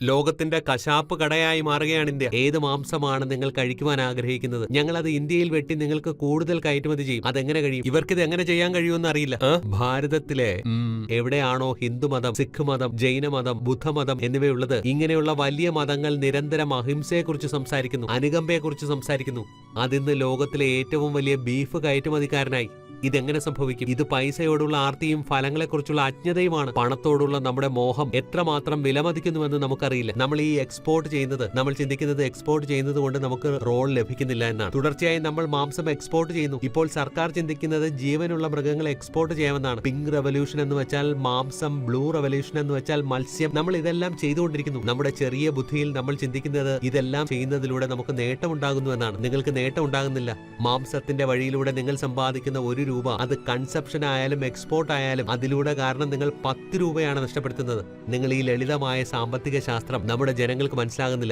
ലോകത്തിന്റെ കശാപ്പ് കടയായി മാറുകയാണ് ഇന്ത്യ. ഏത് മാംസമാണ് നിങ്ങൾ കഴിക്കുവാൻ ആഗ്രഹിക്കുന്നത്? ഞങ്ങൾ അത് ഇന്ത്യയിൽ വെട്ടി നിങ്ങൾക്ക് കൂടുതൽ കയറ്റുമതി ചെയ്യും. അതെങ്ങനെ കഴിയും? ഇവർക്കിത് എങ്ങനെ ചെയ്യാൻ കഴിയുമെന്ന് അറിയില്ല. ഭാരതത്തിലെ എവിടെയാണോ ഹിന്ദുമതം, സിഖ് മതം, ജൈനമതം, ബുദ്ധമതം എന്നിവയുള്ളത്, ഇങ്ങനെയുള്ള വലിയ മതങ്ങൾ നിരന്തരം അഹിംസയെക്കുറിച്ച് സംസാരിക്കുന്നു, അനുകമ്പയെക്കുറിച്ച് സംസാരിക്കുന്നു. അതിന്ന് ലോകത്തിലെ ഏറ്റവും വലിയ ബീഫ് കയറ്റുമതിക്കാരനായി. ഇതെങ്ങനെ സംഭവിക്കും? ഇത് പൈസയോടുള്ള ആർത്തിയും ഫലങ്ങളെക്കുറിച്ചുള്ള അജ്ഞതയുമാണ്. പണത്തോടുള്ള നമ്മുടെ മോഹം എത്രമാത്രം വിലമതിക്കുന്നുവെന്ന് നമുക്കറിയില്ല. നമ്മൾ ഈ എക്സ്പോർട്ട് ചെയ്യുന്നത്, നമ്മൾ ചിന്തിക്കുന്നത് എക്സ്പോർട്ട് ചെയ്യുന്നത് കൊണ്ട് നമുക്ക് റോൾ ലഭിക്കുന്നില്ല എന്നാണ്. തുടർച്ചയായി നമ്മൾ മാംസം എക്സ്പോർട്ട് ചെയ്യുന്നു. ഇപ്പോൾ സർക്കാർ ചിന്തിക്കുന്നത് ജീവനുള്ള മൃഗങ്ങളെ എക്സ്പോർട്ട് ചെയ്യാമെന്നാണ്. പിങ്ക് റെവല്യൂഷൻ എന്ന് വെച്ചാൽ മാംസം, ബ്ലൂ റെവല്യൂഷൻ എന്ന് വെച്ചാൽ മത്സ്യം. നമ്മൾ ഇതെല്ലാം ചെയ്തുകൊണ്ടിരിക്കുന്നു. നമ്മുടെ ചെറിയ ബുദ്ധിയിൽ നമ്മൾ ചിന്തിക്കുന്നത് ഇതെല്ലാം ചെയ്യുന്നതിലൂടെ നമുക്ക് നേട്ടമുണ്ടാകുന്നു എന്നാണ്. നിങ്ങൾക്ക് നേട്ടം ഉണ്ടാകുന്നില്ല. മാംസത്തിന്റെ വഴിയിലൂടെ നിങ്ങൾ സമ്പാദിക്കുന്ന ഒരു രൂപ, അത് കൺസപ്ഷൻ ആയാലും എക്സ്പോർട്ട് ആയാലും അതിലൂടെ കാരണം നിങ്ങൾ 10 രൂപയാണ് നഷ്ടപ്പെടുത്തുന്നത്. നിങ്ങൾ ഈ ലളിതമായ സാമ്പത്തിക ശാസ്ത്രം നമ്മുടെ ജനങ്ങൾക്ക് മനസ്സിലാകുന്നില്ല.